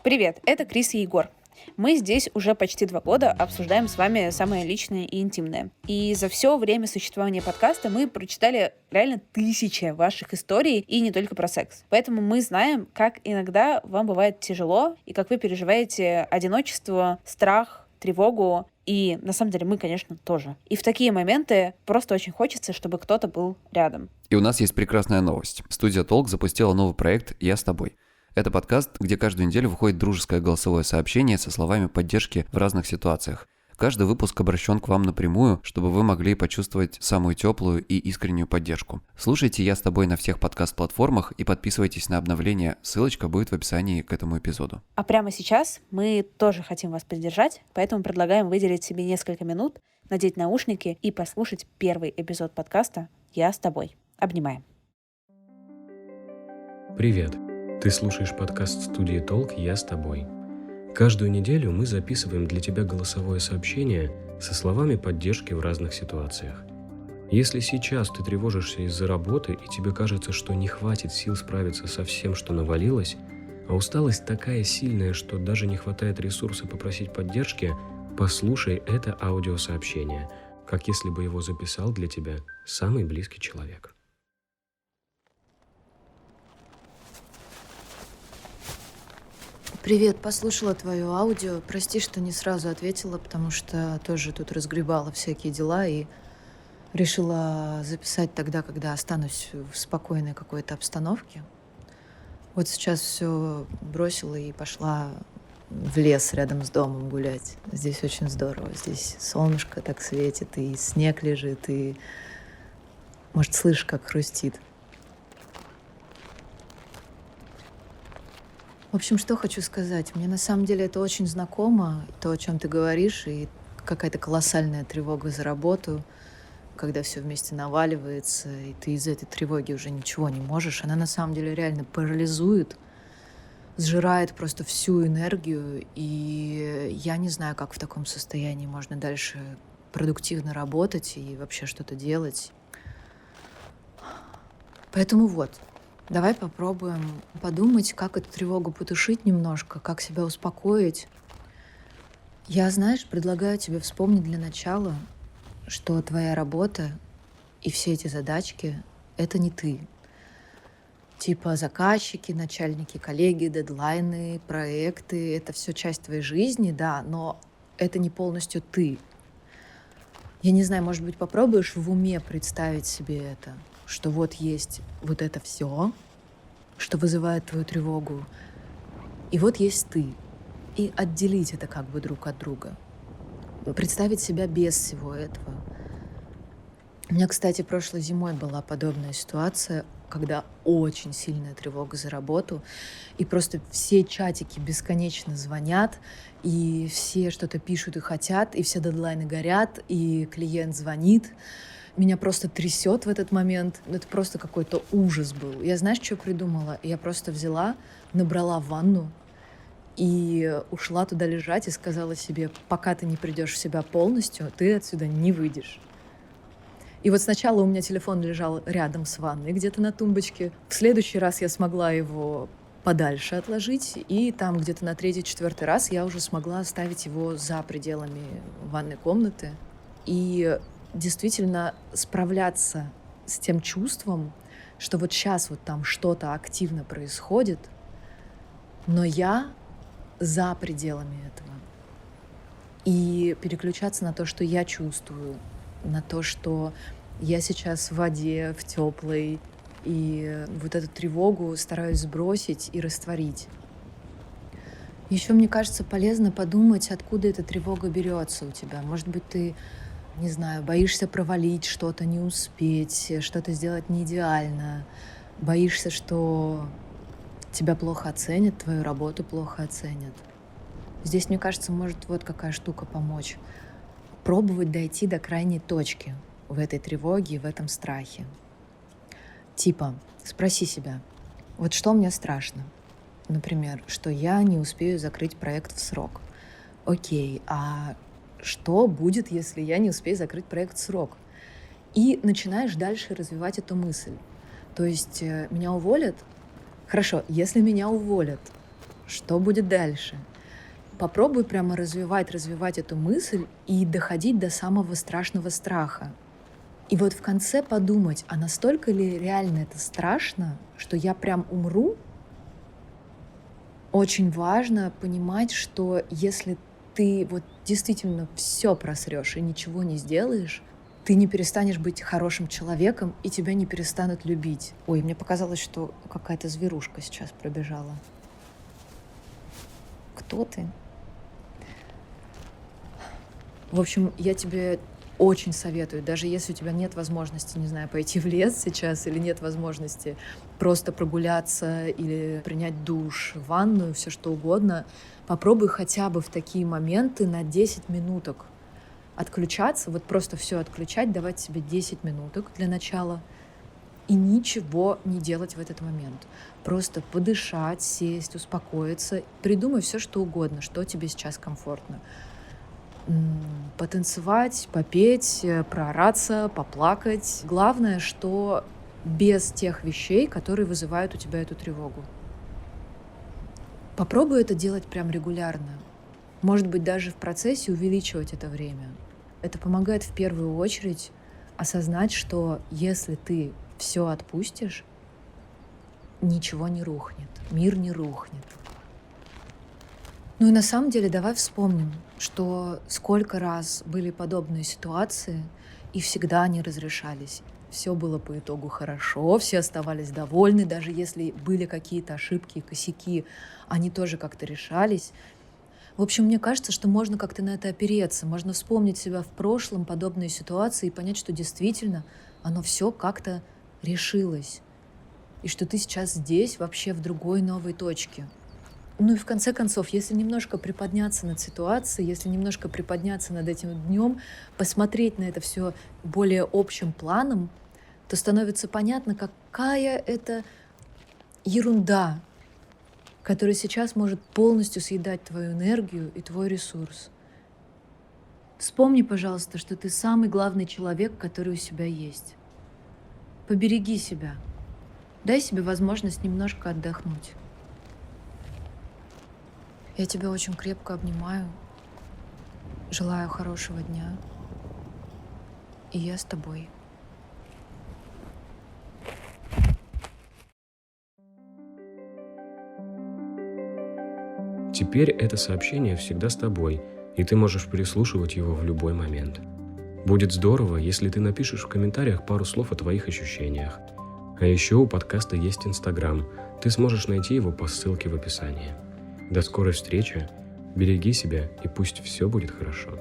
Привет, это Крис и Егор. Мы здесь уже почти 2 года обсуждаем с вами самое личное и интимное. И за все время существования подкаста мы прочитали реально тысячи ваших историй, и не только про секс. Поэтому мы знаем, как иногда вам бывает тяжело, и как вы переживаете одиночество, страх, тревогу. И на самом деле мы, конечно, тоже. И в такие моменты просто очень хочется, чтобы кто-то был рядом. И у нас есть прекрасная новость. Студия Толк запустила новый проект «Я с тобой». Это подкаст, где каждую неделю выходит дружеское голосовое сообщение со словами поддержки в разных ситуациях. Каждый выпуск обращен к вам напрямую, чтобы вы могли почувствовать самую теплую и искреннюю поддержку. Слушайте «Я с тобой» на всех подкаст-платформах и подписывайтесь на обновления. Ссылочка будет в описании к этому эпизоду. А прямо сейчас мы тоже хотим вас поддержать, поэтому предлагаем выделить себе несколько минут, надеть наушники и послушать первый эпизод подкаста «Я с тобой». Обнимаем. Привет! Ты слушаешь подкаст студии Толк «Я с тобой». Каждую неделю мы записываем для тебя голосовое сообщение со словами поддержки в разных ситуациях. Если сейчас ты тревожишься из-за работы и тебе кажется, что не хватит сил справиться со всем, что навалилось, а усталость такая сильная, что даже не хватает ресурса попросить поддержки, послушай это аудиосообщение, как если бы его записал для тебя самый близкий человек. Привет, послушала твое аудио. Прости, что не сразу ответила, потому что тоже тут разгребала всякие дела и решила записать тогда, когда останусь в спокойной какой-то обстановке. Вот сейчас все бросила и пошла в лес рядом с домом гулять. Здесь очень здорово. Здесь солнышко так светит, и снег лежит, и, может, слышишь, как хрустит. В общем, что хочу сказать. Мне на самом деле это очень знакомо, то, о чем ты говоришь, и какая-то колоссальная тревога за работу, когда все вместе наваливается, и ты из этой тревоги уже ничего не можешь. Она на самом деле реально парализует, сжирает просто всю энергию, и я не знаю, как в таком состоянии можно дальше продуктивно работать и вообще что-то делать. Поэтому вот. Давай попробуем подумать, как эту тревогу потушить немножко, как себя успокоить. Я, знаешь, предлагаю тебе вспомнить для начала, что твоя работа и все эти задачки — это не ты. Типа заказчики, начальники, коллеги, дедлайны, проекты — это все часть твоей жизни, да, но это не полностью ты. Я не знаю, может быть, попробуешь в уме представить себе это, что вот есть вот это все, что вызывает твою тревогу, и вот есть ты, и отделить это как бы друг от друга. Представить себя без всего этого. У меня, кстати, прошлой зимой была подобная ситуация, когда очень сильная тревога за работу, и просто все чатики бесконечно звонят, и все что-то пишут и хотят, и все дедлайны горят, и клиент звонит. Меня просто трясет в этот момент. Это просто какой-то ужас был. Я, знаешь, что придумала? Я просто взяла, набрала ванну и ушла туда лежать и сказала себе: пока ты не придешь в себя полностью, ты отсюда не выйдешь. И вот сначала у меня телефон лежал рядом с ванной, где-то на тумбочке. В следующий раз я смогла его подальше отложить, и там где-то на 3-4 раз я уже смогла оставить его за пределами ванной комнаты. И действительно справляться с тем чувством, что вот сейчас вот там что-то активно происходит, но я за пределами этого. И переключаться на то, что я чувствую, на то, что я сейчас в воде, в теплой, и вот эту тревогу стараюсь сбросить и растворить. Еще, мне кажется, полезно подумать, откуда эта тревога берется у тебя. Может быть, ты, не знаю, боишься провалить что-то, не успеть, что-то сделать не идеально, боишься, что тебя плохо оценят, твою работу плохо оценят. Здесь, мне кажется, может вот какая штука помочь. Пробовать дойти до крайней точки в этой тревоге, в этом страхе. Типа, спроси себя, вот что мне страшно? Например, что я не успею закрыть проект в срок. Окей, а что будет, если я не успею закрыть проект в срок? И начинаешь дальше развивать эту мысль. То есть меня уволят? Хорошо, если меня уволят, что будет дальше? Попробуй прямо развивать эту мысль и доходить до самого страшного страха. И вот в конце подумать, а настолько ли реально это страшно, что я прям умру? Очень важно понимать, что если ты вот действительно все просрешь и ничего не сделаешь, ты не перестанешь быть хорошим человеком, и тебя не перестанут любить. Ой, мне показалось, что какая-то зверушка сейчас пробежала. Кто ты? В общем, я тебе очень советую, даже если у тебя нет возможности, не знаю, пойти в лес сейчас, или нет возможности просто прогуляться или принять душ, ванную, все что угодно, попробуй хотя бы в такие моменты на 10 минуток отключаться, вот просто все отключать, давать себе 10 минуток для начала и ничего не делать в этот момент. Просто подышать, сесть, успокоиться, придумай все что угодно, что тебе сейчас комфортно. Потанцевать, попеть, проораться, поплакать. Главное, что без тех вещей, которые вызывают у тебя эту тревогу. Попробуй это делать прям регулярно. Может быть, даже в процессе увеличивать это время. Это помогает в первую очередь осознать, что если ты все отпустишь, ничего не рухнет, мир не рухнет. Ну и на самом деле давай вспомним, что сколько раз были подобные ситуации, и всегда они разрешались. Все было по итогу хорошо, все оставались довольны, даже если были какие-то ошибки и косяки, они тоже как-то решались. В общем, мне кажется, что можно как-то на это опереться, можно вспомнить себя в прошлом, подобные ситуации, и понять, что действительно оно все как-то решилось, и что ты сейчас здесь, вообще в другой новой точке. Ну и в конце концов, если немножко приподняться над ситуацией, если немножко приподняться над этим днем, посмотреть на это все более общим планом, то становится понятно, какая это ерунда, которая сейчас может полностью съедать твою энергию и твой ресурс. Вспомни, пожалуйста, что ты самый главный человек, который у себя есть. Побереги себя. Дай себе возможность немножко отдохнуть. Я тебя очень крепко обнимаю. Желаю хорошего дня. И я с тобой. Теперь это сообщение всегда с тобой, и ты можешь переслушивать его в любой момент. Будет здорово, если ты напишешь в комментариях пару слов о твоих ощущениях. А еще у подкаста есть Инстаграм, ты сможешь найти его по ссылке в описании. До скорой встречи, береги себя и пусть все будет хорошо.